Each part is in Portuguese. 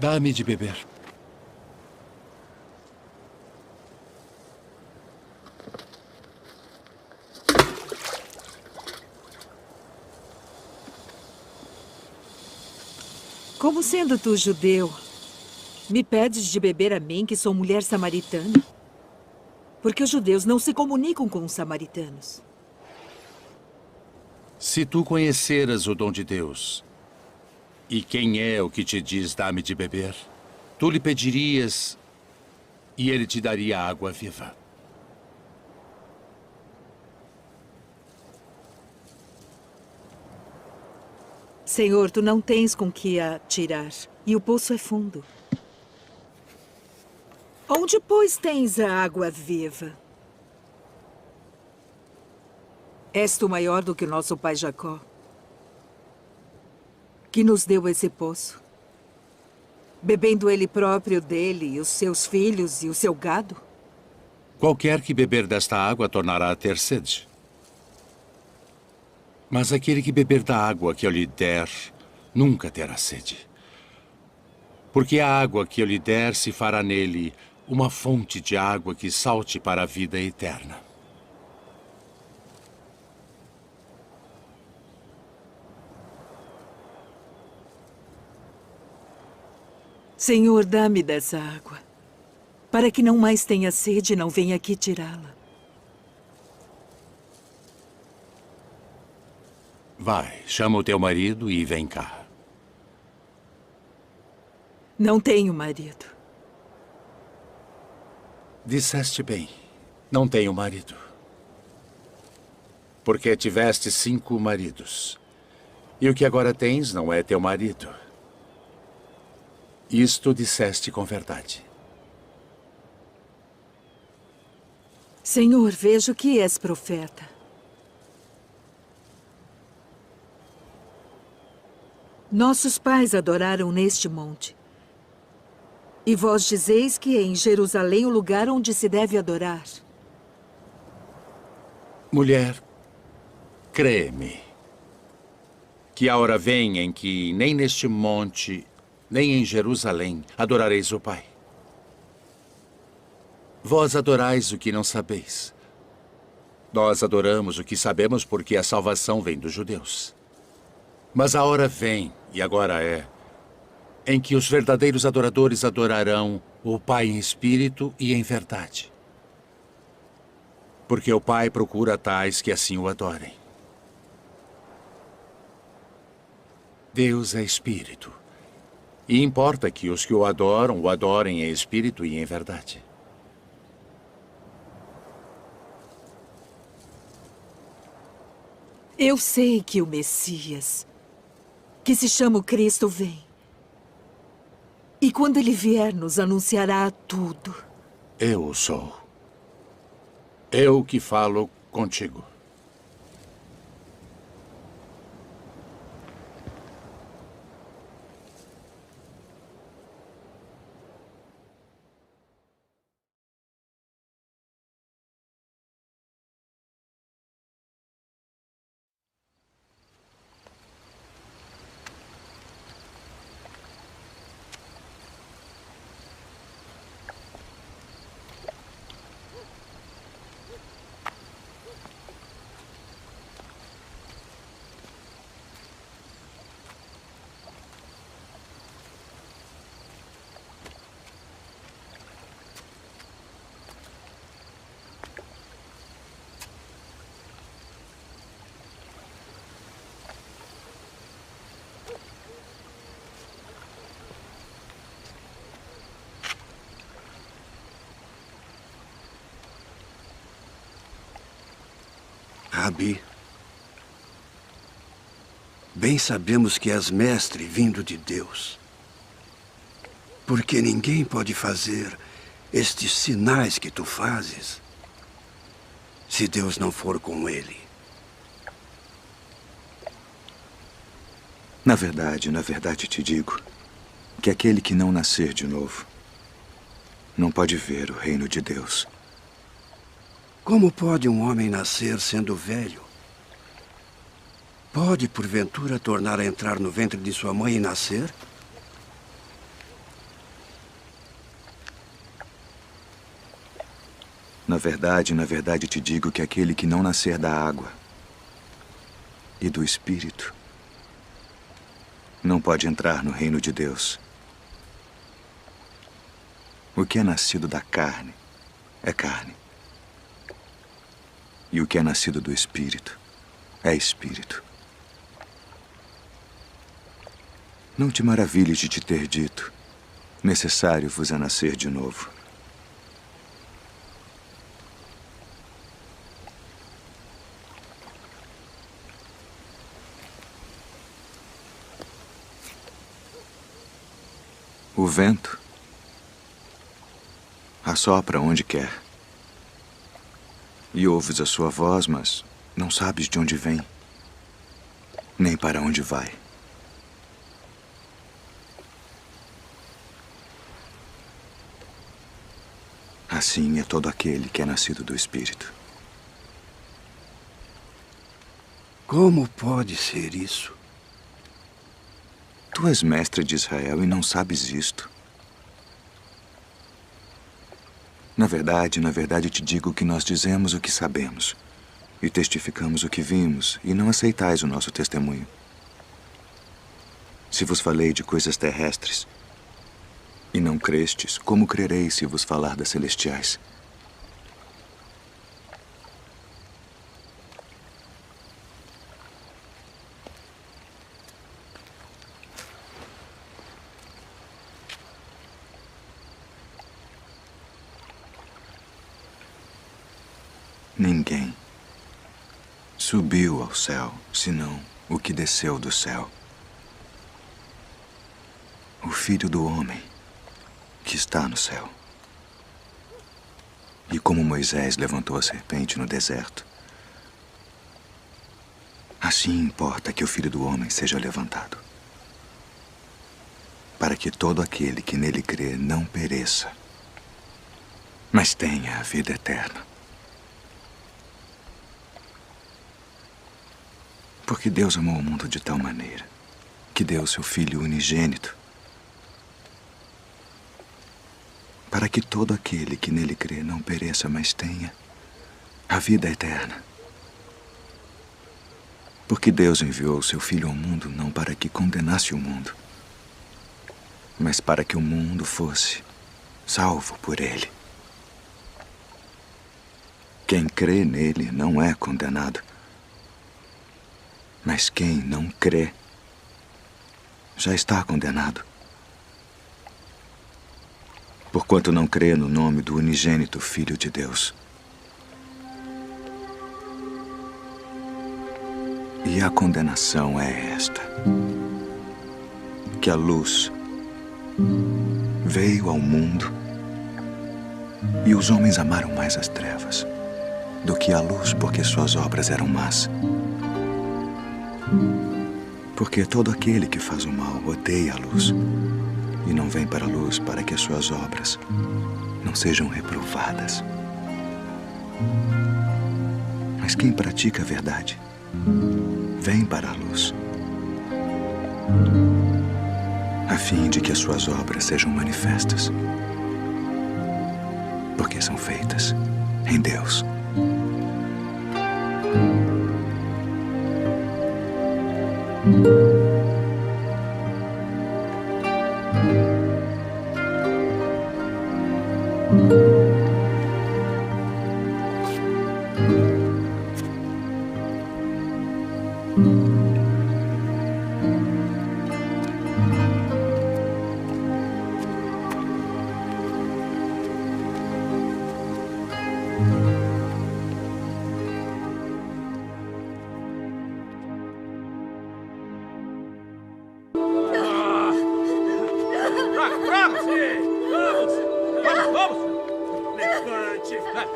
Dá-me de beber. Como sendo tu judeu, me pedes de beber a mim, que sou mulher samaritana? Porque os judeus não se comunicam com os samaritanos. Se tu conheceras o dom de Deus, e quem é o que te diz dá-me de beber, tu lhe pedirias e ele te daria água viva. Senhor, tu não tens com que a tirar, e o poço é fundo. Onde, pois, tens a água viva? És tu maior do que o nosso pai Jacó, que nos deu esse poço, bebendo ele próprio dele, e os seus filhos e o seu gado? Qualquer que beber desta água tornará a ter sede. Mas aquele que beber da água que eu lhe der, nunca terá sede. Porque a água que eu lhe der se fará nele uma fonte de água que salte para a vida eterna. Senhor, dá-me dessa água, para que não mais tenha sede e não venha aqui tirá-la. Vai, chama o teu marido e vem cá. Não tenho marido. Disseste bem, não tenho marido. Porque tiveste 5 maridos. E o que agora tens não é teu marido. Isto disseste com verdade. Senhor, vejo que és profeta. Nossos pais adoraram neste monte. E vós dizeis que é em Jerusalém o lugar onde se deve adorar. Mulher, crê-me, que a hora vem em que nem neste monte, nem em Jerusalém adorareis o Pai. Vós adorais o que não sabeis. Nós adoramos o que sabemos porque a salvação vem dos judeus. Mas a hora vem, e agora é, em que os verdadeiros adoradores adorarão o Pai em espírito e em verdade. Porque o Pai procura tais que assim o adorem. Deus é espírito. E importa que os que o adorem em espírito e em verdade. Eu sei que o Messias, que se chama o Cristo, vem. E quando ele vier, nos anunciará tudo. Eu sou. Eu que falo contigo. Rabi, bem sabemos que és mestre vindo de Deus. Porque ninguém pode fazer estes sinais que tu fazes se Deus não for com ele. Na verdade te digo que aquele que não nascer de novo não pode ver o reino de Deus. Como pode um homem nascer sendo velho? Pode, porventura, tornar a entrar no ventre de sua mãe e nascer? Na verdade te digo que aquele que não nascer da água e do Espírito não pode entrar no reino de Deus. O que é nascido da carne é carne. E o que é nascido do Espírito é Espírito. Não te maravilhes de te ter dito: necessário vos é nascer de novo. O vento assopra onde quer. E ouves a sua voz, mas não sabes de onde vem, nem para onde vai. Assim é todo aquele que é nascido do Espírito. Como pode ser isso? Tu és mestre de Israel e não sabes isto. Na verdade te digo que nós dizemos o que sabemos e testificamos o que vimos, e não aceitais o nosso testemunho. Se vos falei de coisas terrestres e não crestes, como crereis se vos falar das celestiais? Ninguém subiu ao céu, senão o que desceu do céu. O Filho do Homem que está no céu. E como Moisés levantou a serpente no deserto, assim importa que o Filho do Homem seja levantado, para que todo aquele que nele crê não pereça, mas tenha a vida eterna. Porque Deus amou o mundo de tal maneira que deu seu Filho unigênito, para que todo aquele que nele crê não pereça, mas tenha a vida eterna. Porque Deus enviou seu Filho ao mundo não para que condenasse o mundo, mas para que o mundo fosse salvo por ele. Quem crê nele não é condenado, mas quem não crê já está condenado, porquanto não crê no nome do unigênito Filho de Deus. E a condenação é esta: que a luz veio ao mundo e os homens amaram mais as trevas do que a luz, porque suas obras eram más. Porque todo aquele que faz o mal odeia a luz e não vem para a luz para que as suas obras não sejam reprovadas. Mas quem pratica a verdade vem para a luz, a fim de que as suas obras sejam manifestas, porque são feitas em Deus.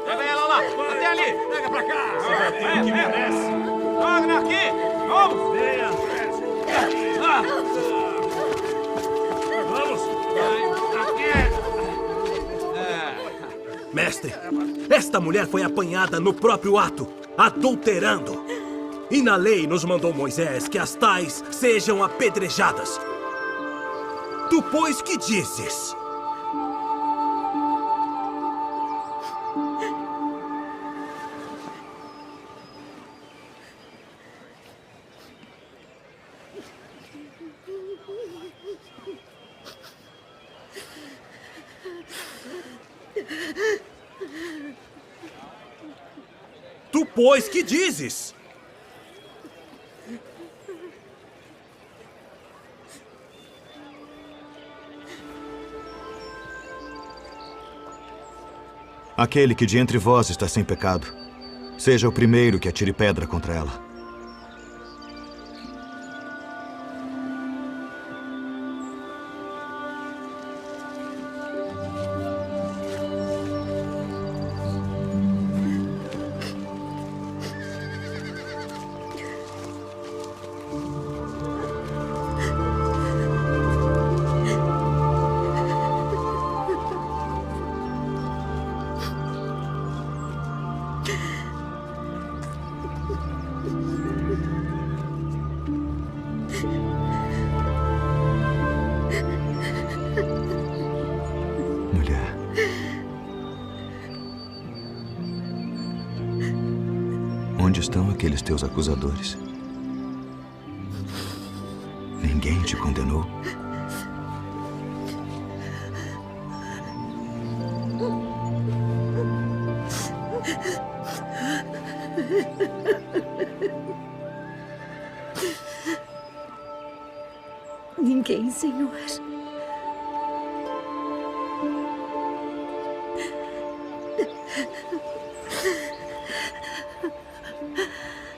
Pega ela lá! Até ali! Pega pra cá! Vem, que merece! Joga aqui! Vamos! Vamos! Aqui! Mestre, esta mulher foi apanhada no próprio ato, adulterando. E na lei nos mandou Moisés que as tais sejam apedrejadas. Tu, pois, que dizes? Tu, pois, que dizes? Aquele que de entre vós está sem pecado, seja o primeiro que atire pedra contra ela. Mulher. Onde estão aqueles teus acusadores? Ninguém te condenou? Ninguém, Senhor.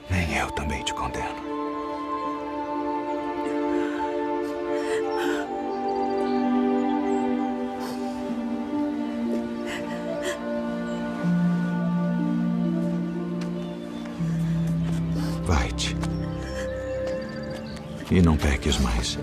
Nem eu também te condeno. Vai-te. E não peques mais.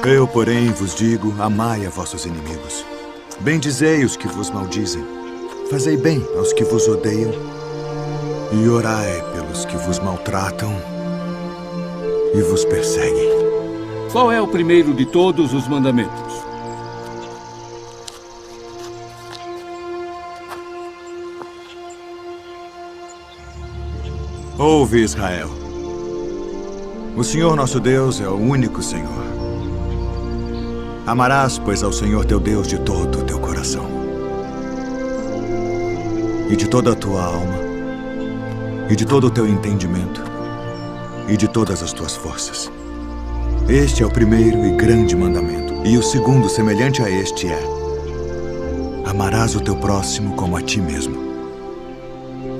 Eu, porém, vos digo, amai a vossos inimigos. Bendizei os que vos maldizem. Fazei bem aos que vos odeiam. E orai pelos que vos maltratam e vos perseguem. Qual é o primeiro de todos os mandamentos? Ouve, Israel. O Senhor nosso Deus é o único Senhor. Amarás, pois, ao Senhor teu Deus de todo o teu coração, e de toda a tua alma, e de todo o teu entendimento, e de todas as tuas forças. Este é o primeiro e grande mandamento. E o segundo, semelhante a este, é: amarás o teu próximo como a ti mesmo.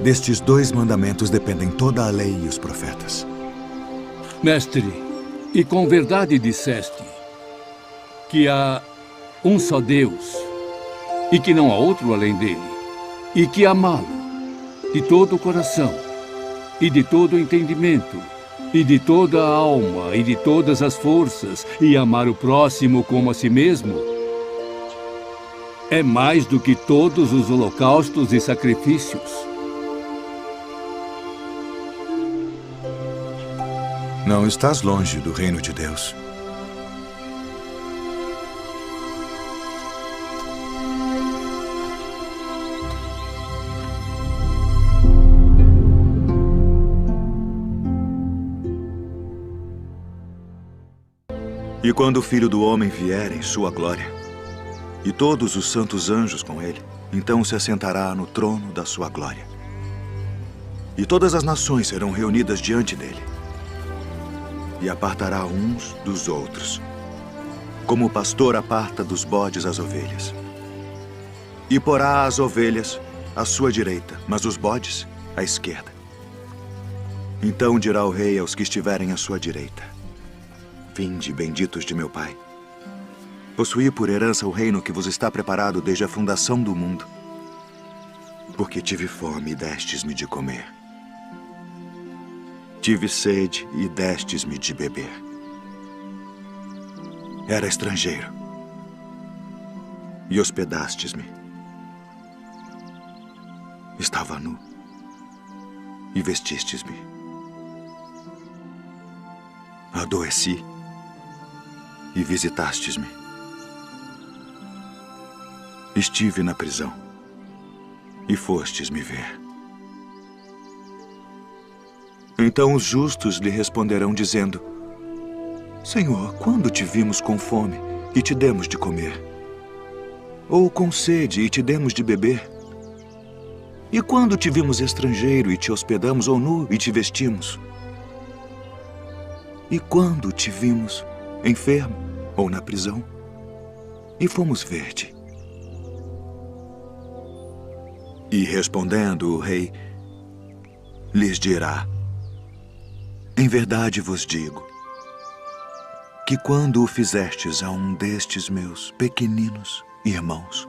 Destes 2 mandamentos dependem toda a lei e os profetas. Mestre, e com verdade disseste que há um só Deus e que não há outro além dele, e que amá-lo de todo o coração e de todo o entendimento e de toda a alma e de todas as forças, e amar o próximo como a si mesmo, é mais do que todos os holocaustos e sacrifícios. Não estás longe do reino de Deus. E quando o Filho do Homem vier em sua glória, e todos os santos anjos com ele, então se assentará no trono da sua glória. E todas as nações serão reunidas diante dele. E apartará uns dos outros, como o pastor aparta dos bodes as ovelhas. E porá as ovelhas à sua direita, mas os bodes à esquerda. Então dirá o rei aos que estiverem à sua direita: vinde, benditos de meu Pai. Possuí por herança o reino que vos está preparado desde a fundação do mundo. Porque tive fome e destes-me de comer. Tive sede e destes-me de beber. Era estrangeiro e hospedastes-me. Estava nu e vestistes-me. Adoeci e visitastes-me. Estive na prisão e fostes me ver. Então os justos lhe responderão dizendo: Senhor, quando te vimos com fome e te demos de comer? Ou com sede e te demos de beber? E quando te vimos estrangeiro e te hospedamos, ou nu e te vestimos? E quando te vimos enfermo ou na prisão e fomos ver-te? E respondendo o rei, lhes dirá: Em verdade vos digo que quando o fizestes a um destes meus pequeninos irmãos,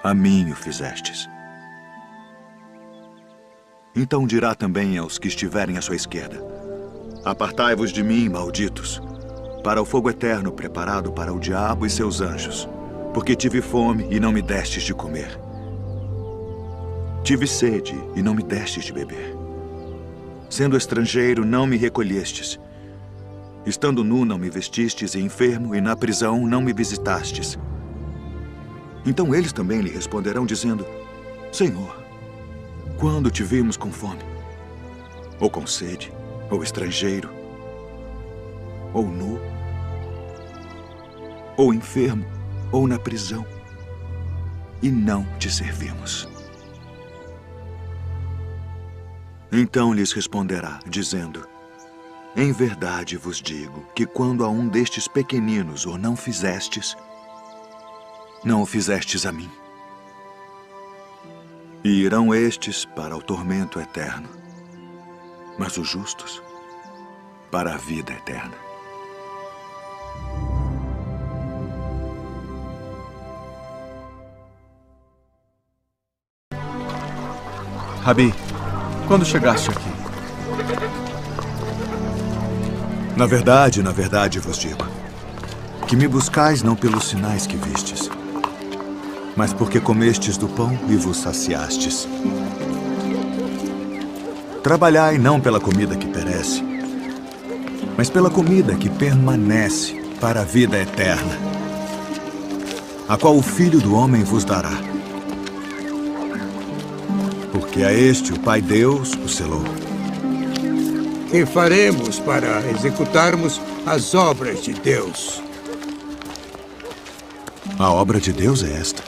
a mim o fizestes. Então dirá também aos que estiverem à sua esquerda: Apartai-vos de mim, malditos, para o fogo eterno preparado para o diabo e seus anjos, porque tive fome e não me destes de comer. Tive sede e não me destes de beber. Sendo estrangeiro, não me recolhestes. Estando nu, não me vestistes, e enfermo, e na prisão, não me visitastes. Então eles também lhe responderão, dizendo: Senhor, quando te vimos com fome, ou com sede, ou estrangeiro, ou nu, ou enfermo, ou na prisão, e não te servimos? Então lhes responderá, dizendo: Em verdade vos digo que quando a um destes pequeninos o não fizestes, não o fizestes a mim. E irão estes para o tormento eterno, mas os justos para a vida eterna. Rabi, quando chegaste aqui? Na verdade vos digo, que me buscais não pelos sinais que vistes, mas porque comestes do pão e vos saciastes. Trabalhai não pela comida que perece, mas pela comida que permanece para a vida eterna, a qual o Filho do Homem vos dará. Porque a este o Pai Deus o selou. Que faremos para executarmos as obras de Deus? A obra de Deus é esta: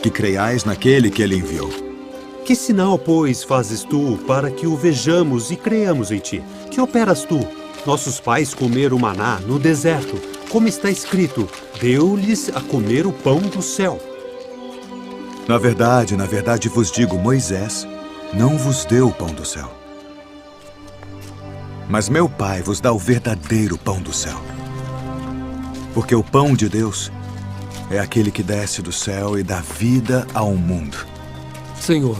que creiais naquele que ele enviou. Que sinal, pois, fazes tu para que o vejamos e creiamos em ti? Que operas tu? Nossos pais comeram maná no deserto, como está escrito: deu-lhes a comer o pão do céu. Na verdade vos digo, Moisés não vos deu o pão do céu. Mas meu Pai vos dá o verdadeiro pão do céu. Porque o pão de Deus é aquele que desce do céu e dá vida ao mundo. Senhor,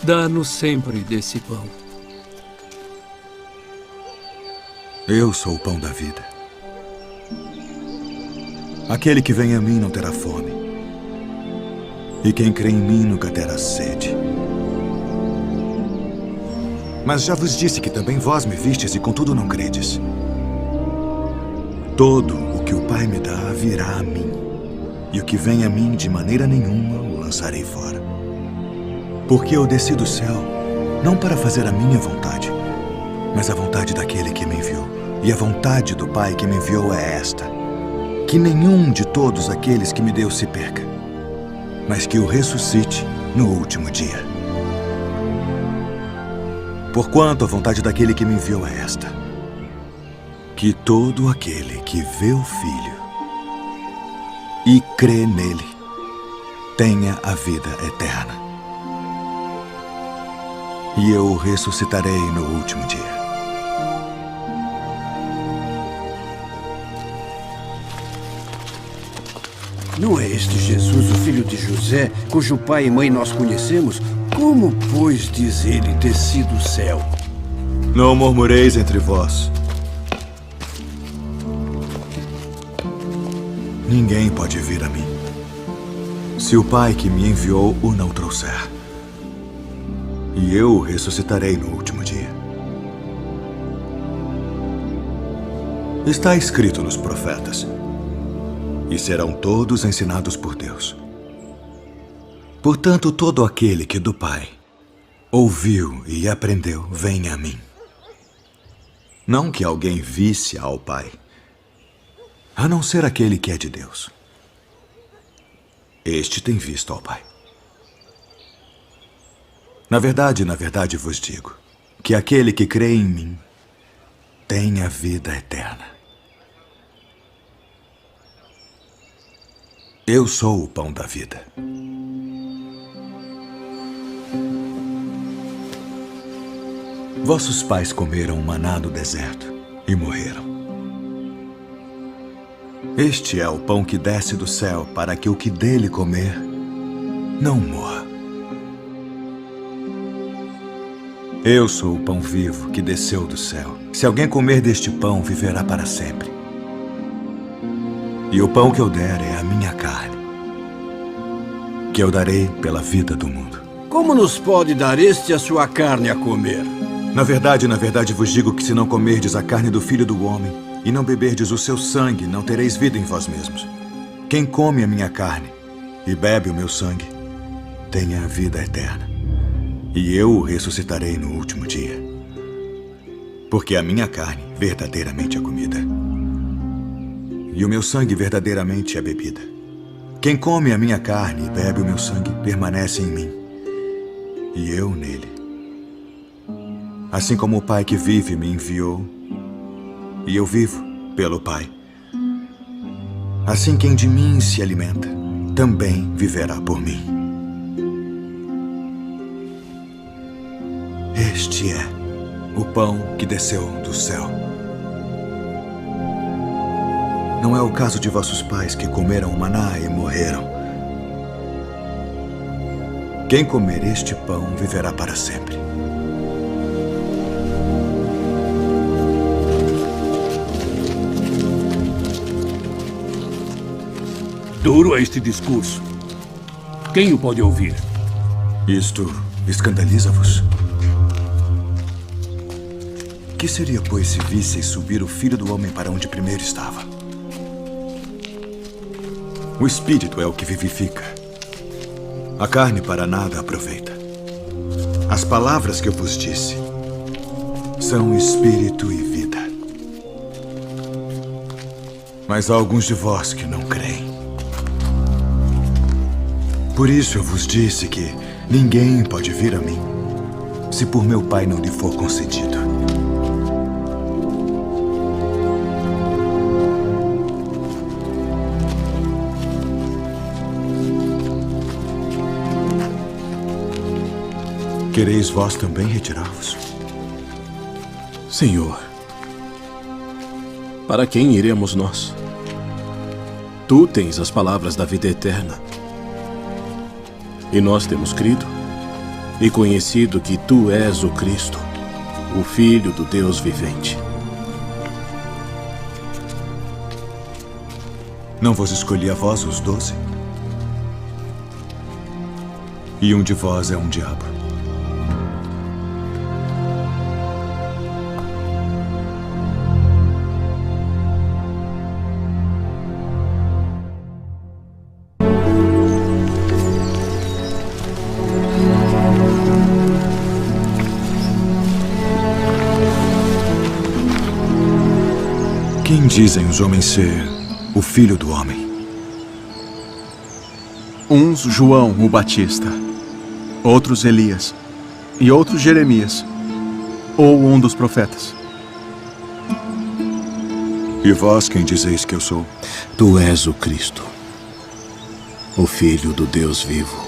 dá-nos sempre desse pão. Eu sou o pão da vida. Aquele que vem a mim não terá fome. E quem crê em mim nunca terá sede. Mas já vos disse que também vós me vistes e contudo não credes. Todo o que o Pai me dá virá a mim, e o que vem a mim de maneira nenhuma o lançarei fora. Porque eu desci do céu, não para fazer a minha vontade, mas a vontade daquele que me enviou. E a vontade do Pai que me enviou é esta: que nenhum de todos aqueles que me deu se perca, mas que o ressuscite no último dia. Porquanto a vontade daquele que me enviou é esta: que todo aquele que vê o Filho e crê nele tenha a vida eterna. E eu o ressuscitarei no último dia. Não é este Jesus, o filho de José, cujo pai e mãe nós conhecemos? Como, pois, diz ele desci do céu? Não murmureis entre vós. Ninguém pode vir a mim se o Pai que me enviou o não trouxer. E eu o ressuscitarei no último dia. Está escrito nos profetas: e serão todos ensinados por Deus. Portanto, todo aquele que do Pai ouviu e aprendeu, venha a mim. Não que alguém visse ao Pai, a não ser aquele que é de Deus. Este tem visto ao Pai. Na verdade vos digo que aquele que crê em mim tem a vida eterna. Eu sou o pão da vida. Vossos pais comeram maná no deserto e morreram. Este é o pão que desce do céu para que o que dele comer não morra. Eu sou o pão vivo que desceu do céu. Se alguém comer deste pão, viverá para sempre. E o pão que eu der é a minha carne, que eu darei pela vida do mundo. Como nos pode dar este a sua carne a comer? Na verdade vos digo que se não comerdes a carne do Filho do Homem e não beberdes o seu sangue, não tereis vida em vós mesmos. Quem come a minha carne e bebe o meu sangue, tem a vida eterna. E eu o ressuscitarei no último dia. Porque a minha carne verdadeiramente é comida, e o meu sangue verdadeiramente é bebida. Quem come a minha carne e bebe o meu sangue permanece em mim, e eu nele. Assim como o Pai que vive me enviou, e eu vivo pelo Pai. Assim quem de mim se alimenta, também viverá por mim. Este é o pão que desceu do céu. Não é o caso de vossos pais que comeram maná e morreram. Quem comer este pão viverá para sempre. Duro é este discurso. Quem o pode ouvir? Isto escandaliza-vos? Que seria, pois, se visseis subir o Filho do Homem para onde primeiro estava? O Espírito é o que vivifica. A carne para nada aproveita. As palavras que eu vos disse são Espírito e vida. Mas há alguns de vós que não creem. Por isso eu vos disse que ninguém pode vir a mim se por meu Pai não lhe for concedido. Quereis vós também retirar-vos? Senhor, para quem iremos nós? Tu tens as palavras da vida eterna. E nós temos crido e conhecido que Tu és o Cristo, o Filho do Deus vivente. Não vos escolhi a vós os 12? E um de vós é um diabo. Quem dizem os homens ser o Filho do Homem? Uns João o Batista, outros Elias e outros Jeremias, ou um dos profetas. E vós quem dizeis que eu sou? Tu és o Cristo, o Filho do Deus vivo.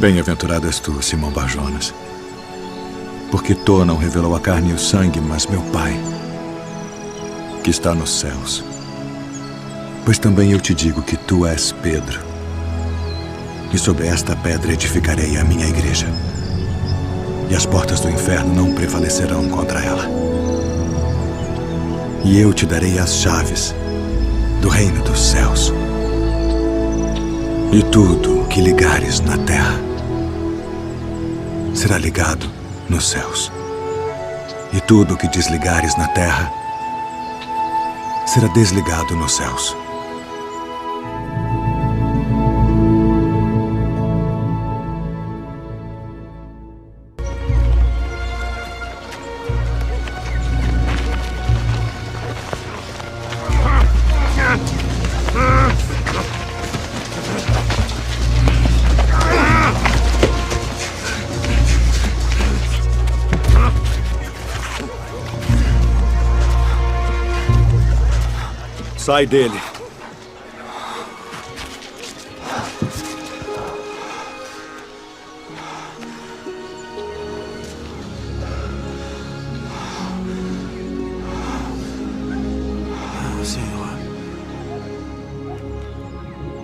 Bem-aventurado és tu, Simão Bar-Jonas, porque tu não revelou a carne e o sangue, mas meu Pai, que está nos céus. Pois também eu te digo que tu és Pedro, e sobre esta pedra edificarei a minha igreja, e as portas do inferno não prevalecerão contra ela. E eu te darei as chaves do reino dos céus. E tudo o que ligares na terra será ligado nos céus. E tudo o que desligares na terra será desligado nos céus. Sai dele.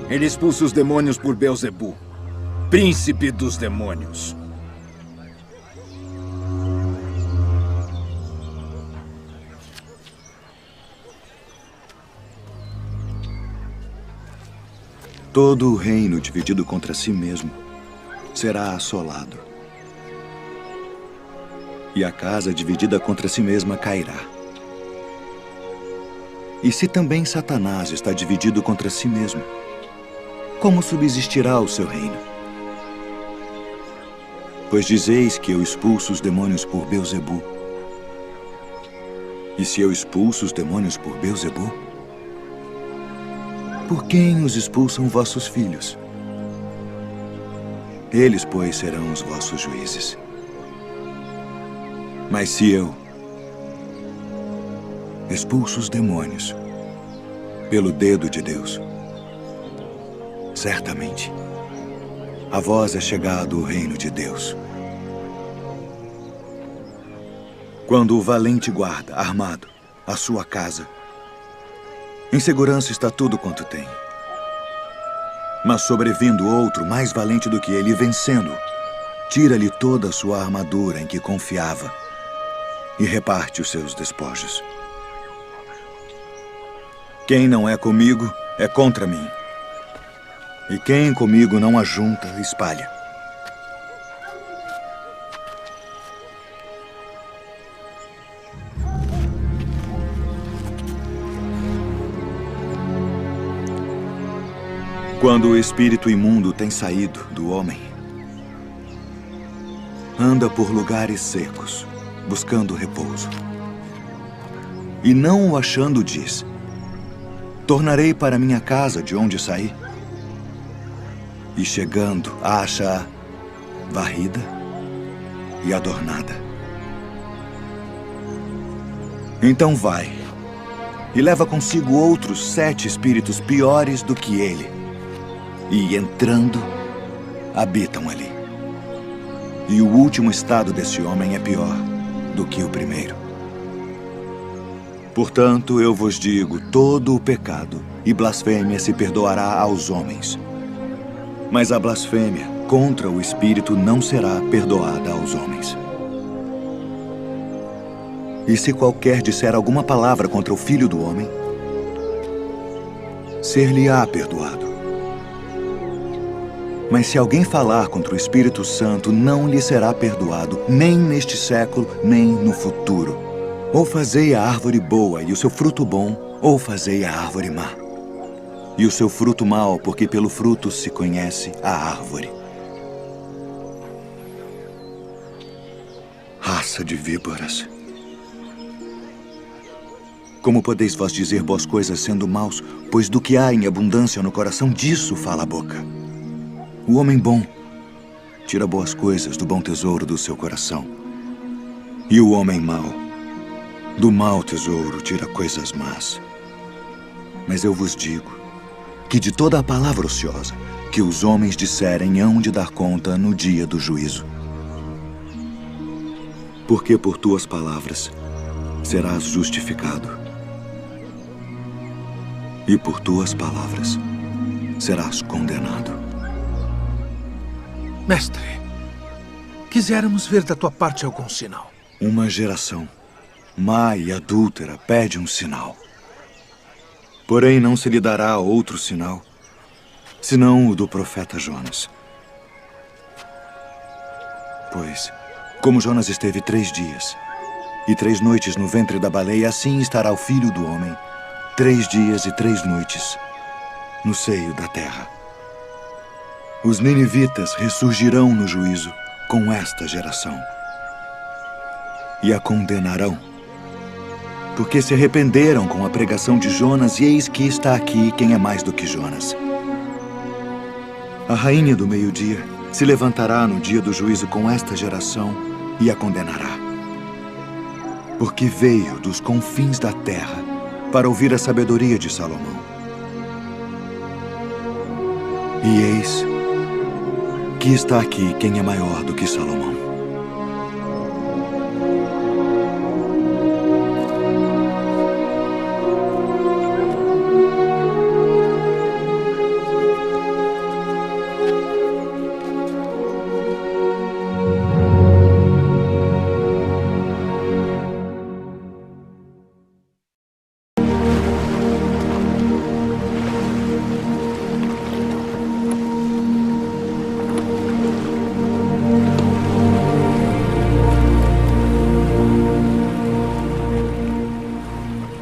Ele expulsa os demônios por Beelzebu, príncipe dos demônios. Todo o reino dividido contra si mesmo será assolado. E a casa dividida contra si mesma cairá. E se também Satanás está dividido contra si mesmo, como subsistirá o seu reino? Pois dizeis que eu expulso os demônios por Beelzebu. E se eu expulso os demônios por Beelzebu, por quem os expulsam vossos filhos? Eles, pois, serão os vossos juízes. Mas se eu expulso os demônios pelo dedo de Deus, certamente a vós é chegado o reino de Deus. Quando o valente guarda, armado, a sua casa, em segurança está tudo quanto tem. Mas sobrevindo outro mais valente do que ele, vencendo, tira-lhe toda a sua armadura em que confiava e reparte os seus despojos. Quem não é comigo é contra mim. E quem comigo não ajunta, espalha. Quando o espírito imundo tem saído do homem, anda por lugares secos, buscando repouso. E não o achando, diz: tornarei para minha casa de onde saí. E chegando, acha-a varrida e adornada. Então vai e leva consigo outros 7 espíritos piores do que ele. E, entrando, habitam ali. E o último estado desse homem é pior do que o primeiro. Portanto, eu vos digo, todo o pecado e blasfêmia se perdoará aos homens. Mas a blasfêmia contra o Espírito não será perdoada aos homens. E se qualquer disser alguma palavra contra o Filho do Homem, ser-lhe-á perdoado. Mas se alguém falar contra o Espírito Santo, não lhe será perdoado, nem neste século, nem no futuro. Ou fazei a árvore boa e o seu fruto bom, ou fazei a árvore má. E o seu fruto mau, porque pelo fruto se conhece a árvore. Raça de víboras. Como podeis vós dizer boas coisas sendo maus? Pois do que há em abundância no coração, disso fala a boca. O homem bom tira boas coisas do bom tesouro do seu coração. E o homem mau, do mau tesouro, tira coisas más. Mas eu vos digo que de toda a palavra ociosa que os homens disserem hão de dar conta no dia do juízo. Porque por tuas palavras serás justificado, e por tuas palavras serás condenado. Mestre, quiséramos ver da tua parte algum sinal. Uma geração má e adúltera pede um sinal. Porém, não se lhe dará outro sinal, senão o do profeta Jonas. Pois, como Jonas esteve 3 dias e 3 noites no ventre da baleia, assim estará o Filho do Homem 3 dias e 3 noites no seio da terra. Os ninivitas ressurgirão no juízo com esta geração e a condenarão, porque se arrependeram com a pregação de Jonas, e eis que está aqui quem é mais do que Jonas. A rainha do meio-dia se levantará no dia do juízo com esta geração e a condenará, porque veio dos confins da terra para ouvir a sabedoria de Salomão. E eis que está aqui quem é maior do que Salomão.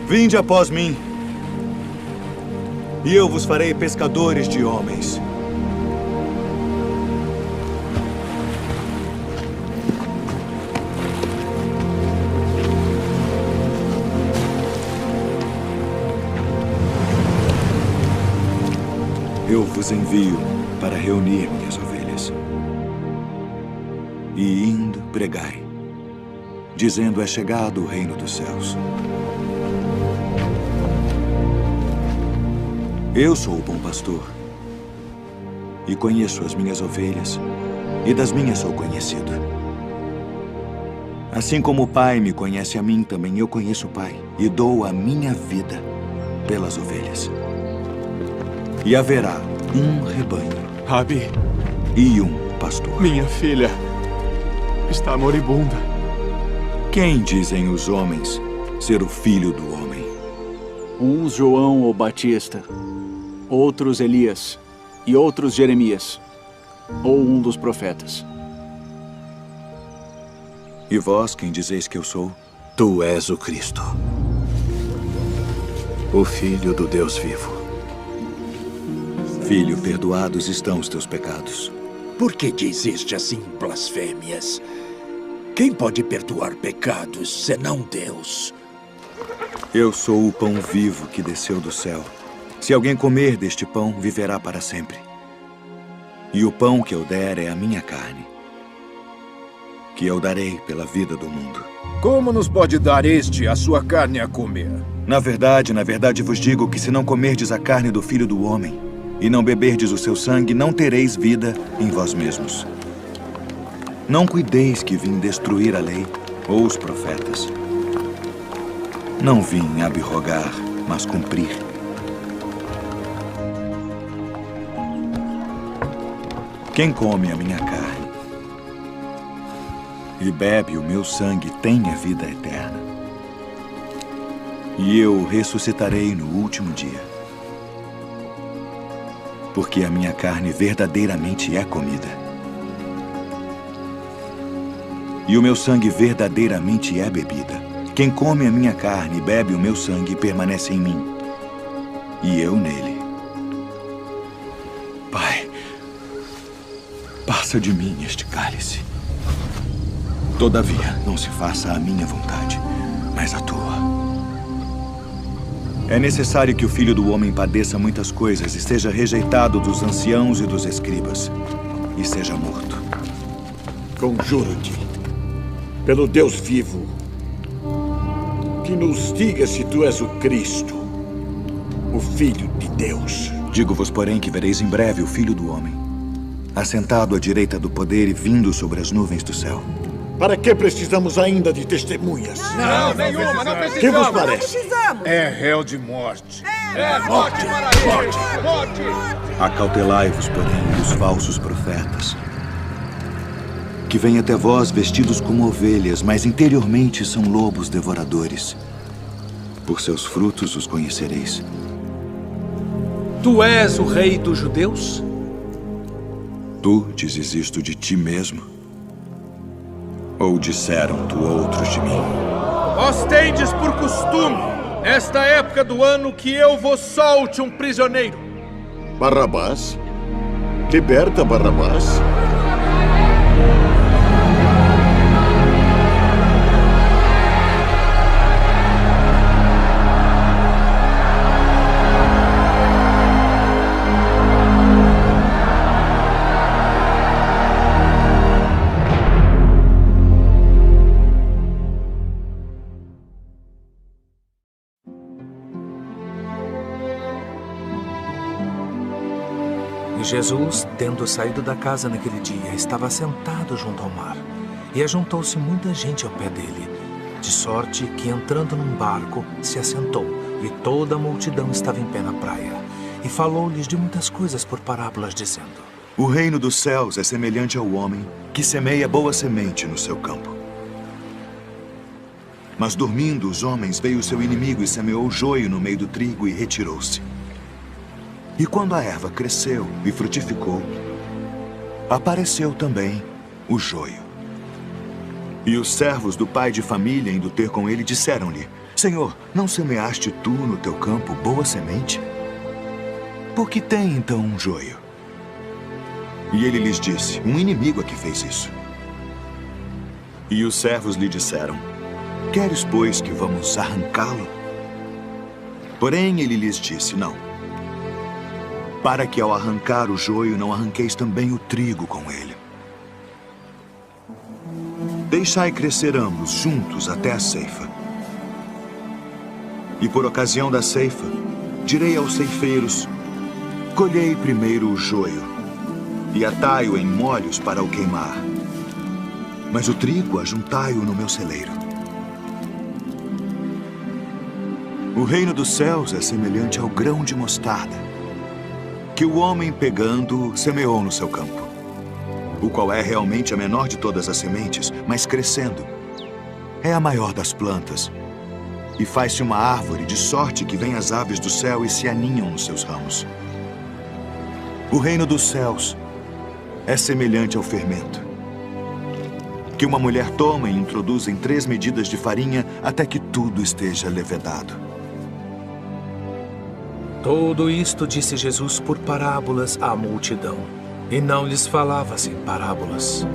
Vinde após mim, e eu vos farei pescadores de homens. Eu vos envio para reunir minhas ovelhas. E indo, pregai, dizendo: é chegado o reino dos céus. Eu sou o bom pastor, e conheço as minhas ovelhas, e das minhas sou conhecido. Assim como o Pai me conhece a mim, também eu conheço o Pai, e dou a minha vida pelas ovelhas. E haverá um rebanho, Rabi, e um pastor. Minha filha está moribunda. Quem dizem os homens ser o filho do homem? Uns João o Batista, outros Elias e outros Jeremias, ou um dos profetas. E vós, quem dizeis que eu sou? Tu és o Cristo, o Filho do Deus vivo. Filho, perdoados estão os teus pecados. Por que dizeste assim blasfêmias? Quem pode perdoar pecados senão Deus? Eu sou o pão vivo que desceu do céu. Se alguém comer deste pão, viverá para sempre. E o pão que eu der é a minha carne, que eu darei pela vida do mundo. Como nos pode dar este a sua carne a comer? Na verdade vos digo que se não comerdes a carne do Filho do Homem e não beberdes o seu sangue, não tereis vida em vós mesmos. Não cuideis que vim destruir a lei ou os profetas. Não vim abrogar, mas cumprir. Quem come a minha carne e bebe o meu sangue tem a vida eterna. E eu o ressuscitarei no último dia. Porque a minha carne verdadeiramente é comida. E o meu sangue verdadeiramente é bebida. Quem come a minha carne e bebe o meu sangue permanece em mim, e eu nele. Pai, passa de mim este cálice. Todavia, não se faça a minha vontade, mas a tua. É necessário que o Filho do Homem padeça muitas coisas e seja rejeitado dos anciãos e dos escribas, e seja morto. Conjuro-te, pelo Deus vivo, que nos diga se tu és o Cristo, o Filho de Deus. Digo-vos, porém, que vereis em breve o Filho do Homem, assentado à direita do poder e vindo sobre as nuvens do céu. Para que precisamos ainda de testemunhas? Não, nenhuma, não precisamos. Que vos parece? É réu de morte. Morte, morte, morte. Acautelai-vos, porém, dos falsos profetas, que vêm até vós vestidos como ovelhas, mas interiormente são lobos devoradores. Por seus frutos os conhecereis. Tu és o rei dos judeus? Tu dizes isto de ti mesmo? Ou disseram tu outros de mim? Vós tendes por costume, nesta época do ano, que eu vos solte um prisioneiro. Barrabás? Liberta Barrabás. Jesus, tendo saído da casa naquele dia, estava sentado junto ao mar. E ajuntou-se muita gente ao pé dele, de sorte que, entrando num barco, se assentou, e toda a multidão estava em pé na praia. E falou-lhes de muitas coisas por parábolas, dizendo: O reino dos céus é semelhante ao homem que semeia boa semente no seu campo. Mas dormindo os homens, veio o seu inimigo e semeou joio no meio do trigo e retirou-se. E quando a erva cresceu e frutificou, apareceu também o joio. E os servos do pai de família, indo ter com ele, disseram-lhe: Senhor, não semeaste tu no teu campo boa semente? Por que tem então um joio? E ele lhes disse: Um inimigo é que fez isso. E os servos lhe disseram: Queres, pois, que vamos arrancá-lo? Porém ele lhes disse: Não, para que ao arrancar o joio não arranqueis também o trigo com ele. Deixai crescer ambos juntos até a ceifa. E por ocasião da ceifa, direi aos ceifeiros: Colhei primeiro o joio, e atai-o em molhos para o queimar. Mas o trigo ajuntai-o no meu celeiro. O reino dos céus é semelhante ao grão de mostarda, que o homem pegando semeou no seu campo, o qual é realmente a menor de todas as sementes, mas crescendo é a maior das plantas, e faz-se uma árvore, de sorte que vêm as aves do céu e se aninham nos seus ramos. O reino dos céus é semelhante ao fermento, que uma mulher toma e introduz em 3 medidas de farinha até que tudo esteja levedado. Tudo isto disse Jesus por parábolas à multidão, e não lhes falava sem parábolas.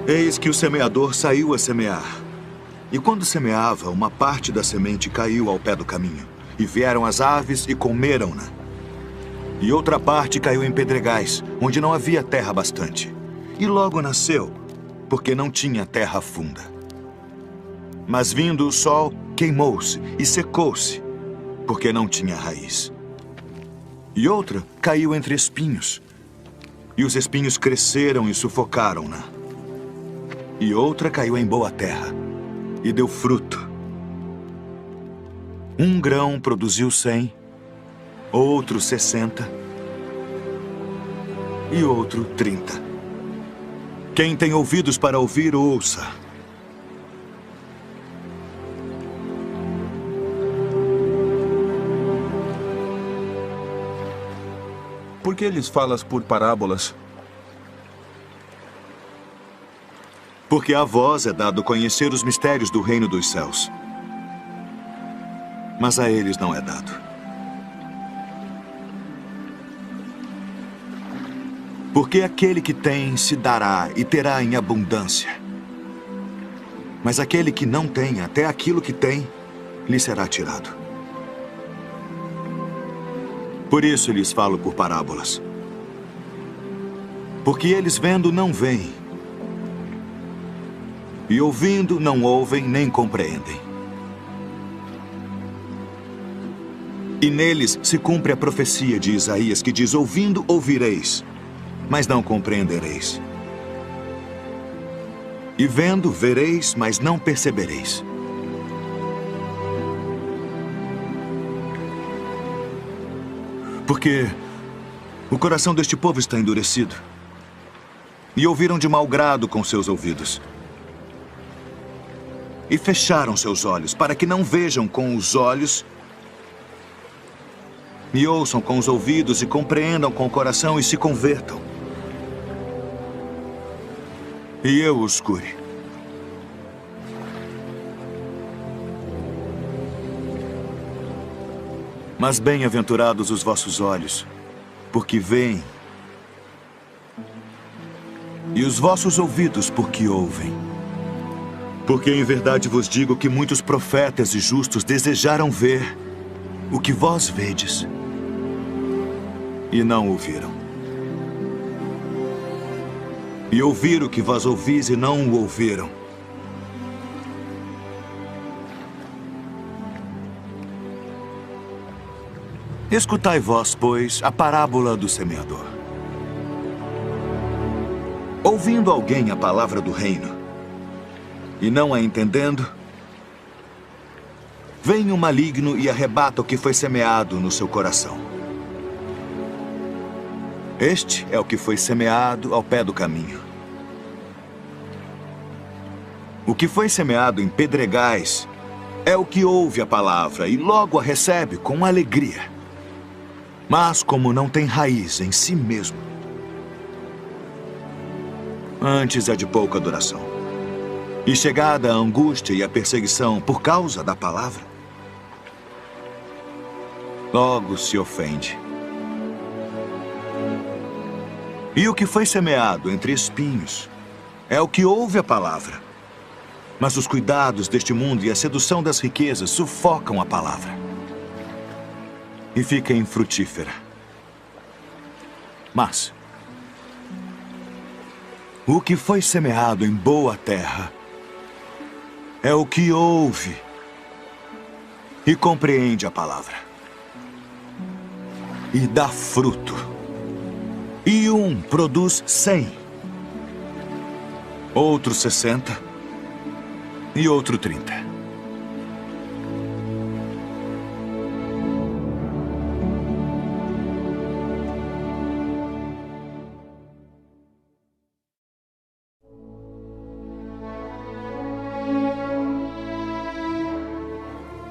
Eis que o semeador saiu a semear. E quando semeava, uma parte da semente caiu ao pé do caminho, e vieram as aves e comeram-na. E outra parte caiu em pedregais, onde não havia terra bastante. E logo nasceu, porque não tinha terra funda. Mas vindo o sol, queimou-se e secou-se, porque não tinha raiz. E outra caiu entre espinhos, e os espinhos cresceram e sufocaram-na. E outra caiu em boa terra, e deu fruto. Um grão produziu 100, outro 60, e outro 30. Quem tem ouvidos para ouvir, ouça. Por que lhes falas por parábolas? Porque a vós é dado conhecer os mistérios do reino dos céus, mas a eles não é dado. Porque aquele que tem se dará e terá em abundância, mas aquele que não tem, até aquilo que tem, lhe será tirado. Por isso lhes falo por parábolas. Porque eles vendo não veem, e ouvindo não ouvem nem compreendem. E neles se cumpre a profecia de Isaías, que diz: ouvindo ouvireis, mas não compreendereis. E vendo vereis, mas não percebereis. Porque o coração deste povo está endurecido, e ouviram de mau grado com seus ouvidos, e fecharam seus olhos, para que não vejam com os olhos, e ouçam com os ouvidos, e compreendam com o coração, e se convertam. E eu os cure. Mas bem-aventurados os vossos olhos, porque veem, e os vossos ouvidos, porque ouvem. Porque em verdade vos digo que muitos profetas e justos desejaram ver o que vós vedes, e não o viram, e ouvir o que vós ouvis e não o ouviram. Escutai vós, pois, a parábola do semeador. Ouvindo alguém a palavra do reino, e não a entendendo, vem o maligno e arrebata o que foi semeado no seu coração. Este é o que foi semeado ao pé do caminho. O que foi semeado em pedregais é o que ouve a palavra e logo a recebe com alegria. Mas como não tem raiz em si mesmo, antes é de pouca duração. E chegada a angústia e a perseguição por causa da palavra, logo se ofende. E o que foi semeado entre espinhos é o que ouve a palavra. Mas os cuidados deste mundo e a sedução das riquezas sufocam a palavra e fica infrutífera. Mas o que foi semeado em boa terra é o que ouve e compreende a palavra e dá fruto. E um produz 100, outro 60 e outro 30.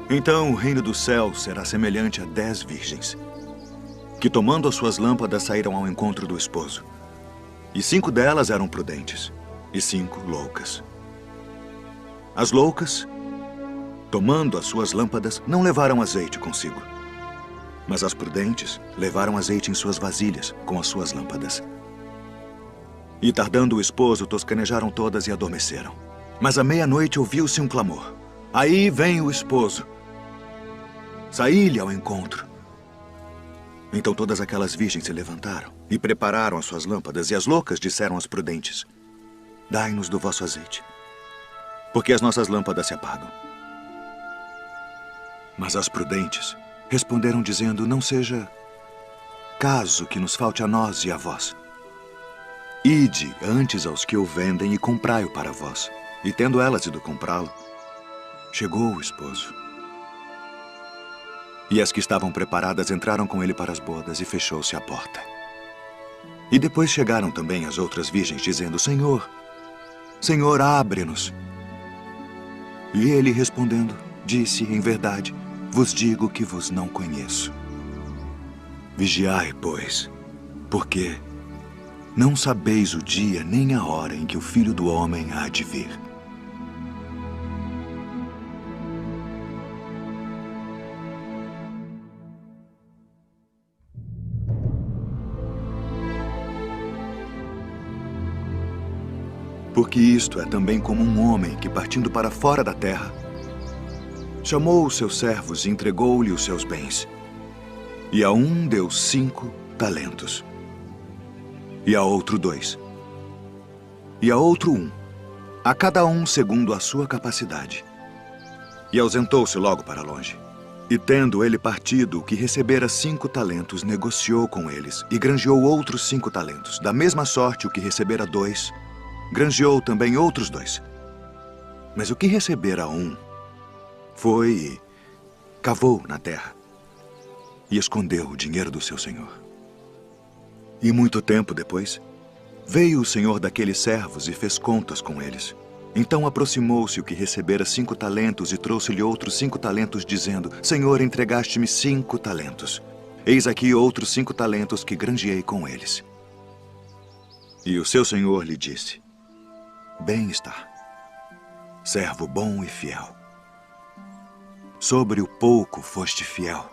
Então o reino do céu será semelhante a 10 virgens, que tomando as suas lâmpadas saíram ao encontro do esposo. E 5 delas eram prudentes, e 5 loucas. As loucas, tomando as suas lâmpadas, não levaram azeite consigo. Mas as prudentes levaram azeite em suas vasilhas, com as suas lâmpadas. E tardando o esposo, toscanejaram todas e adormeceram. Mas à meia-noite ouviu-se um clamor. Aí vem o esposo. Saí-lhe ao encontro. Então todas aquelas virgens se levantaram e prepararam as suas lâmpadas, e as loucas disseram às prudentes: dai-nos do vosso azeite, porque as nossas lâmpadas se apagam. Mas as prudentes responderam dizendo: não seja caso que nos falte a nós e a vós. Ide antes aos que o vendem e comprai-o para vós. E tendo elas ido comprá-lo, chegou o esposo. E as que estavam preparadas entraram com ele para as bodas e fechou-se a porta. E depois chegaram também as outras virgens, dizendo: Senhor, Senhor, abre-nos. E ele, respondendo, disse: em verdade, vos digo que vos não conheço. Vigiai, pois, porque não sabeis o dia nem a hora em que o Filho do Homem há de vir. Porque isto é também como um homem que, partindo para fora da terra, chamou os seus servos e entregou-lhe os seus bens. E a um deu 5 talentos, e a outro 2, e a outro 1, a cada um segundo a sua capacidade. E ausentou-se logo para longe. E tendo ele partido, o que recebera 5 talentos, negociou com eles, e granjeou outros 5 talentos. Da mesma sorte, o que recebera 2, granjeou também outros 2. Mas o que recebera 1, foi e cavou na terra, e escondeu o dinheiro do seu senhor. E muito tempo depois, veio o senhor daqueles servos e fez contas com eles. Então aproximou-se o que recebera 5 talentos e trouxe-lhe outros 5 talentos, dizendo: Senhor, entregaste-me 5 talentos. Eis aqui outros 5 talentos que granjeei com eles. E o seu senhor lhe disse: Bem está, servo bom e fiel. Sobre o pouco foste fiel,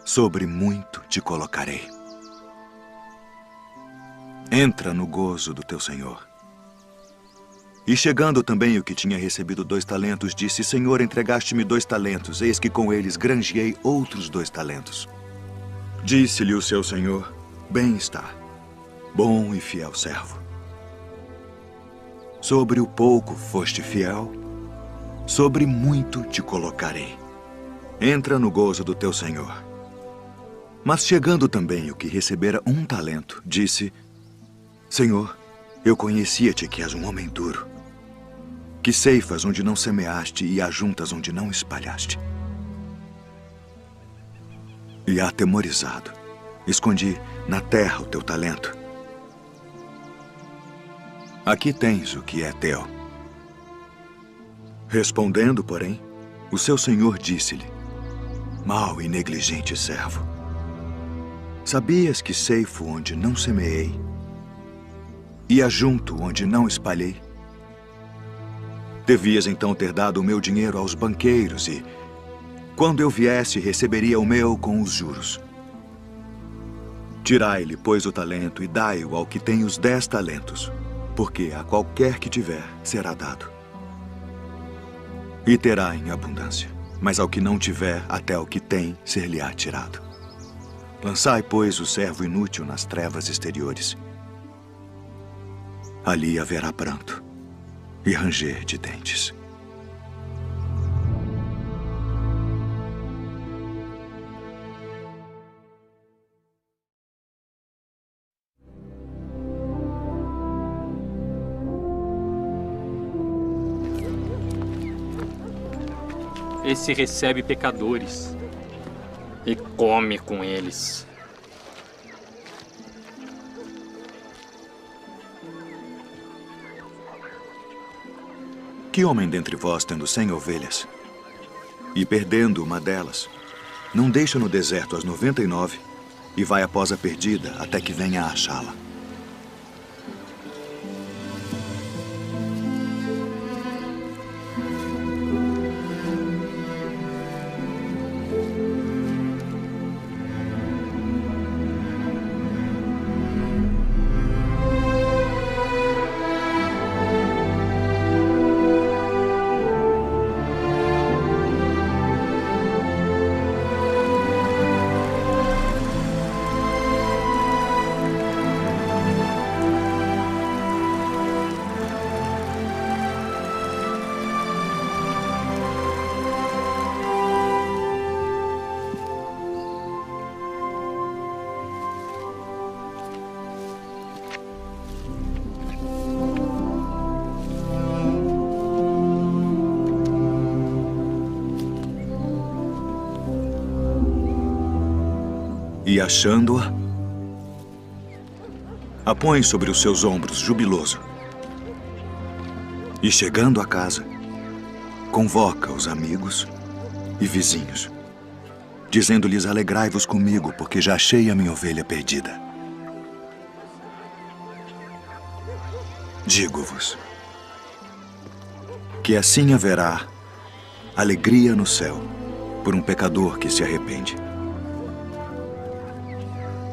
sobre muito te colocarei. Entra no gozo do teu senhor. E chegando também o que tinha recebido 2 talentos, disse: Senhor, entregaste-me 2 talentos, eis que com eles granjeei outros 2 talentos. Disse-lhe o seu senhor: Bem está, bom e fiel servo. Sobre o pouco foste fiel, sobre muito te colocarei. Entra no gozo do teu Senhor. Mas chegando também o que recebera 1 talento, disse: Senhor, eu conhecia-te que és um homem duro, que ceifas onde não semeaste e ajuntas onde não espalhaste. E atemorizado, escondi na terra o teu talento. Aqui tens o que é teu. Respondendo, porém, o seu senhor disse-lhe: Mau e negligente servo, sabias que ceifo onde não semeei e ajunto onde não espalhei? Devias então ter dado o meu dinheiro aos banqueiros e, quando eu viesse, receberia o meu com os juros. Tirai-lhe, pois, o talento e dai-o ao que tem os 10 talentos, porque a qualquer que tiver será dado. E terá em abundância, mas ao que não tiver, até o que tem ser-lhe-á tirado. Lançai, pois, o servo inútil nas trevas exteriores. Ali haverá pranto e ranger de dentes. Esse recebe pecadores e come com eles. Que homem dentre vós, tendo 100 ovelhas, e perdendo uma delas, não deixa no deserto as 99 e vai após a perdida até que venha a achá-la? E achando-a, a põe sobre os seus ombros, jubiloso. E chegando a casa, convoca os amigos e vizinhos, dizendo-lhes: alegrai-vos comigo, porque já achei a minha ovelha perdida. Digo-vos que assim haverá alegria no céu por um pecador que se arrepende,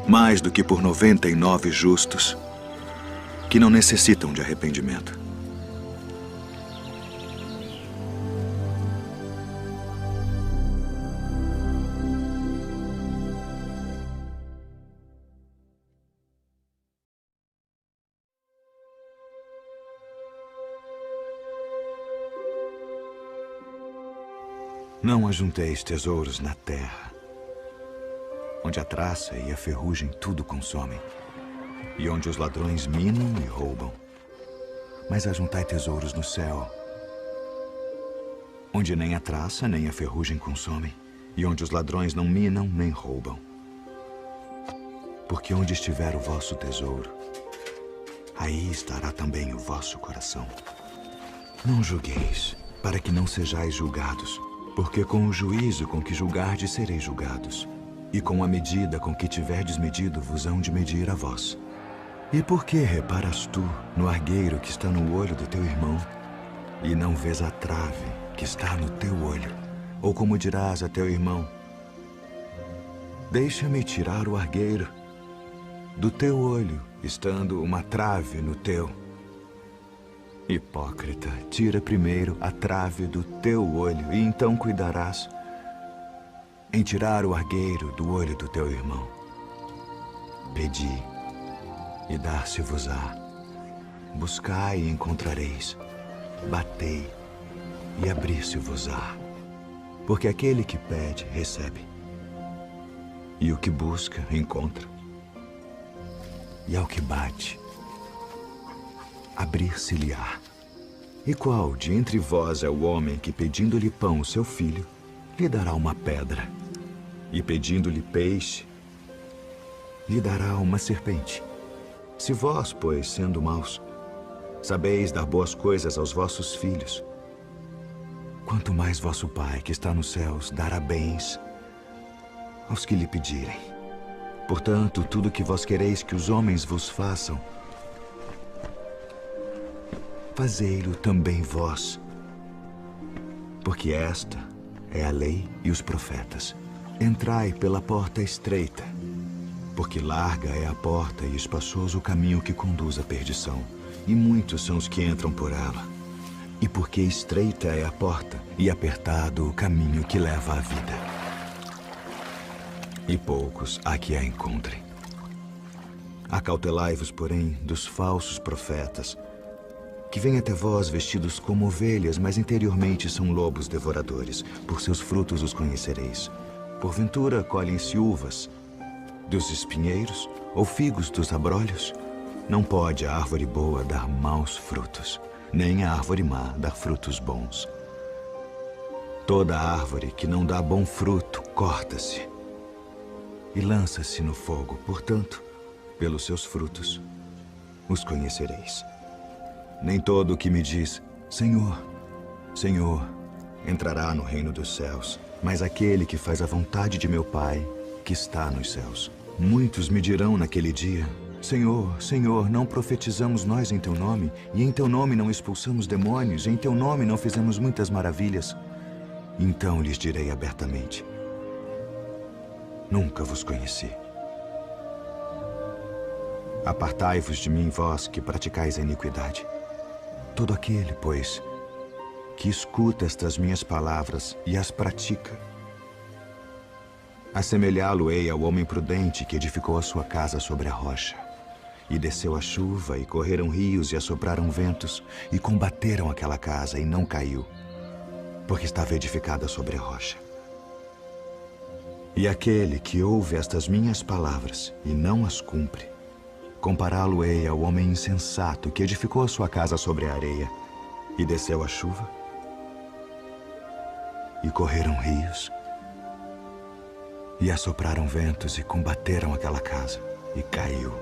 mais do que por 99 justos que não necessitam de arrependimento. Não ajunteis tesouros na terra, onde a traça e a ferrugem tudo consomem, e onde os ladrões minam e roubam. Mas ajuntai tesouros no céu, onde nem a traça nem a ferrugem consomem, e onde os ladrões não minam nem roubam. Porque onde estiver o vosso tesouro, aí estará também o vosso coração. Não julgueis, para que não sejais julgados, porque com o juízo com que julgardes sereis julgados, e com a medida com que tiverdes medido vos hão de medir a vós. E por que reparas tu no argueiro que está no olho do teu irmão, e não vês a trave que está no teu olho? Ou como dirás a teu irmão: deixa-me tirar o argueiro do teu olho, estando uma trave no teu? Hipócrita, tira primeiro a trave do teu olho, e então cuidarás em tirar o argueiro do olho do teu irmão. Pedi, e dar-se-vos-á. Buscai e encontrareis. Batei e abrir-se-vos-á. Porque aquele que pede, recebe. E o que busca, encontra. E ao que bate, abrir-se-lhe-á. E qual de entre vós é o homem que, pedindo-lhe pão, seu filho, lhe dará uma pedra? E pedindo-lhe peixe, lhe dará uma serpente? Se vós, pois, sendo maus, sabeis dar boas coisas aos vossos filhos, quanto mais vosso Pai, que está nos céus, dará bens aos que lhe pedirem. Portanto, tudo que vós quereis que os homens vos façam, fazei-lo também vós. Porque esta é a lei e os profetas. Entrai pela porta estreita, porque larga é a porta e espaçoso o caminho que conduz à perdição, e muitos são os que entram por ela. E porque estreita é a porta e apertado o caminho que leva à vida, e poucos há que a encontrem. Acautelai-vos, porém, dos falsos profetas, que vêm até vós vestidos como ovelhas, mas interiormente são lobos devoradores. Por seus frutos os conhecereis. Porventura colhem-se uvas dos espinheiros ou figos dos abrolhos? Não pode a árvore boa dar maus frutos, nem a árvore má dar frutos bons. Toda árvore que não dá bom fruto, corta-se e lança-se no fogo. Portanto, pelos seus frutos os conhecereis. Nem todo o que me diz, Senhor, Senhor, entrará no reino dos céus, mas aquele que faz a vontade de meu Pai, que está nos céus. Muitos me dirão naquele dia, Senhor, Senhor, não profetizamos nós em teu nome, e em teu nome não expulsamos demônios, e em teu nome não fizemos muitas maravilhas? Então lhes direi abertamente, nunca vos conheci. Apartai-vos de mim, vós que praticais a iniquidade. Todo aquele, pois, que escuta estas minhas palavras e as pratica, assemelhá-lo-ei ao homem prudente que edificou a sua casa sobre a rocha. E desceu a chuva, e correram rios, e assopraram ventos, e combateram aquela casa, e não caiu, porque estava edificada sobre a rocha. E aquele que ouve estas minhas palavras e não as cumpre, compará-lo-ei ao homem insensato que edificou a sua casa sobre a areia, e desceu a chuva, e correram rios, e assopraram ventos, e combateram aquela casa, e caiu.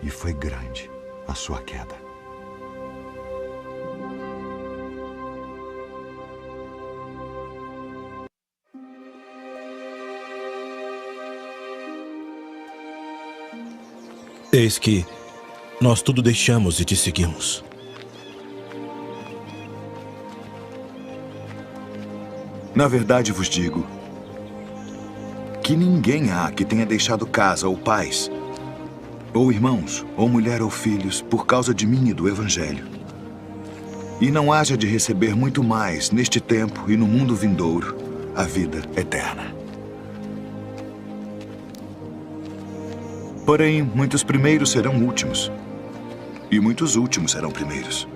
E foi grande a sua queda. Eis que nós tudo deixamos e te seguimos. Na verdade vos digo que ninguém há que tenha deixado casa ou pais, ou irmãos, ou mulher ou filhos, por causa de mim e do Evangelho, e não haja de receber muito mais neste tempo e no mundo vindouro a vida eterna. Porém, muitos primeiros serão últimos, e muitos últimos serão primeiros.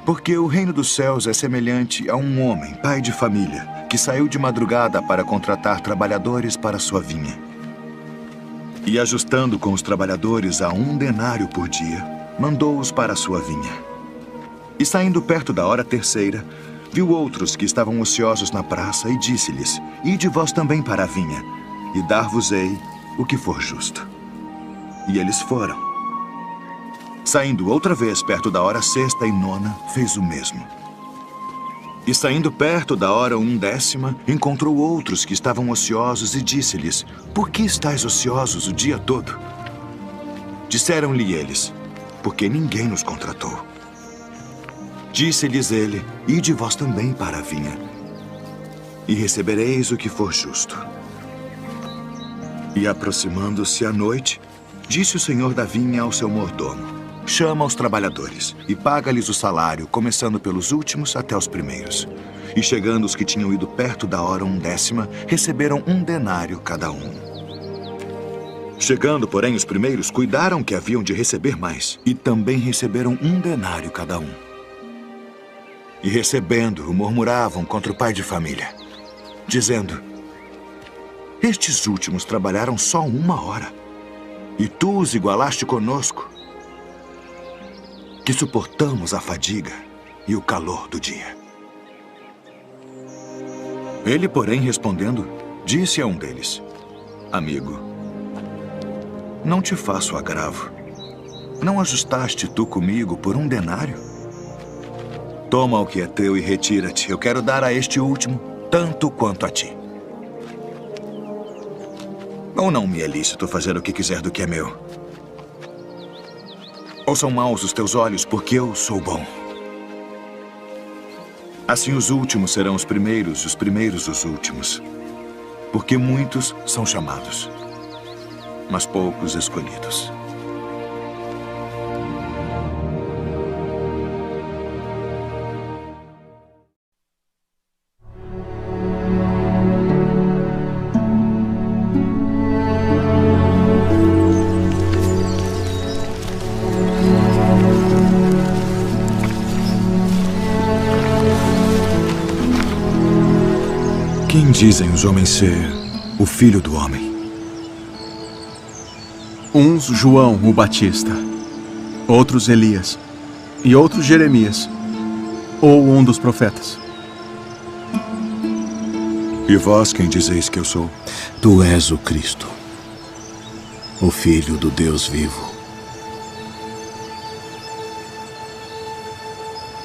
Porque o reino dos céus é semelhante a um homem, pai de família, que saiu de madrugada para contratar trabalhadores para sua vinha. E ajustando com os trabalhadores a 1 denário por dia, mandou-os para a sua vinha. E saindo perto da hora terceira, viu outros que estavam ociosos na praça e disse-lhes, ide vós também para a vinha, e dar-vos-ei o que for justo. E eles foram. Saindo outra vez perto da hora sexta e nona, fez o mesmo. E saindo perto da hora 1/10, encontrou outros que estavam ociosos e disse-lhes, por que estáis ociosos o dia todo? Disseram-lhe eles, porque ninguém nos contratou. Disse-lhes ele, ide vós também para a vinha, e recebereis o que for justo. E aproximando-se a noite, disse o senhor da vinha ao seu mordomo, chama os trabalhadores e paga-lhes o salário, começando pelos últimos até os primeiros. E chegando os que tinham ido perto da hora 1/10, receberam 1 denário cada um. Chegando, porém, os primeiros cuidaram que haviam de receber mais, e também receberam 1 denário cada um. E recebendo-o, murmuravam contra o pai de família, dizendo: estes últimos trabalharam só 1 hora, e tu os igualaste conosco, que suportamos a fadiga e o calor do dia. Ele, porém, respondendo, disse a um deles: amigo, não te faço agravo. Não ajustaste tu comigo por 1 denário? Toma o que é teu e retira-te. Eu quero dar a este último tanto quanto a ti. Ou não me é lícito fazer o que quiser do que é meu? Ou são maus os teus olhos porque eu sou bom? Assim os últimos serão os primeiros, e os primeiros os últimos. Porque muitos são chamados, mas poucos escolhidos. Quem dizem os homens ser o Filho do Homem? Uns João o Batista, outros Elias, e outros Jeremias, ou um dos profetas. E vós quem dizeis que eu sou? Tu és o Cristo, o Filho do Deus vivo.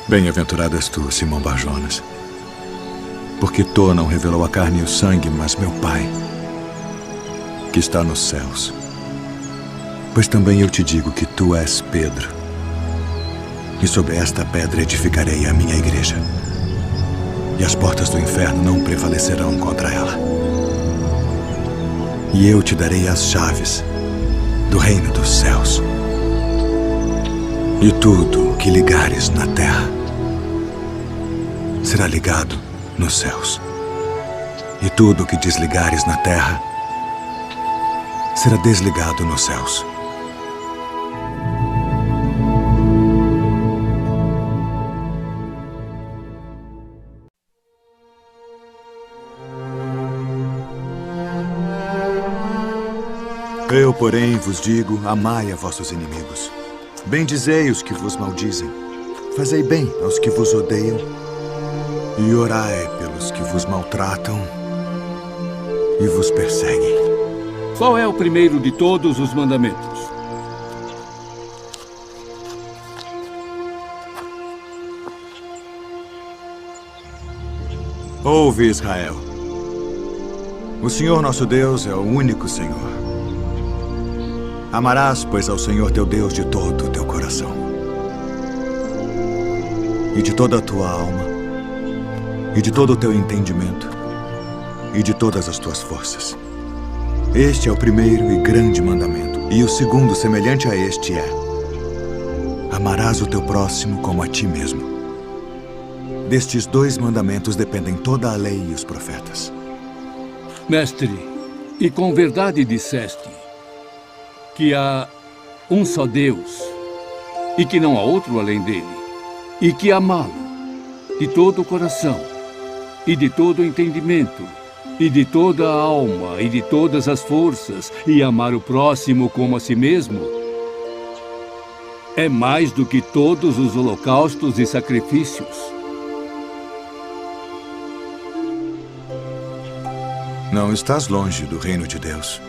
Bem-aventurado és tu, Simão Bar-Jonas, porque tu não revelou a carne e o sangue, mas meu Pai, que está nos céus. Pois também eu te digo que tu és Pedro, e sobre esta pedra edificarei a minha igreja, e as portas do inferno não prevalecerão contra ela. E eu te darei as chaves do reino dos céus. E tudo o que ligares na terra será ligado nos céus. E tudo o que desligares na terra será desligado nos céus. Eu, porém, vos digo, amai a vossos inimigos. Bendizei os que vos maldizem. Fazei bem aos que vos odeiam. E orai pelos que vos maltratam e vos perseguem. Qual é o primeiro de todos os mandamentos? Ouve, Israel. O Senhor nosso Deus é o único Senhor. Amarás, pois, ao Senhor teu Deus de todo o teu coração, e de toda a tua alma, e de todo o teu entendimento, e de todas as tuas forças. Este é o primeiro e grande mandamento. E o segundo, semelhante a este, é: amarás o teu próximo como a ti mesmo. Destes 2 mandamentos dependem toda a lei e os profetas. Mestre, e com verdade disseste que há um só Deus, e que não há outro além dele, e que amá-lo de todo o coração, e de todo o entendimento, e de toda a alma, e de todas as forças, e amar o próximo como a si mesmo, é mais do que todos os holocaustos e sacrifícios. Não estás longe do reino de Deus.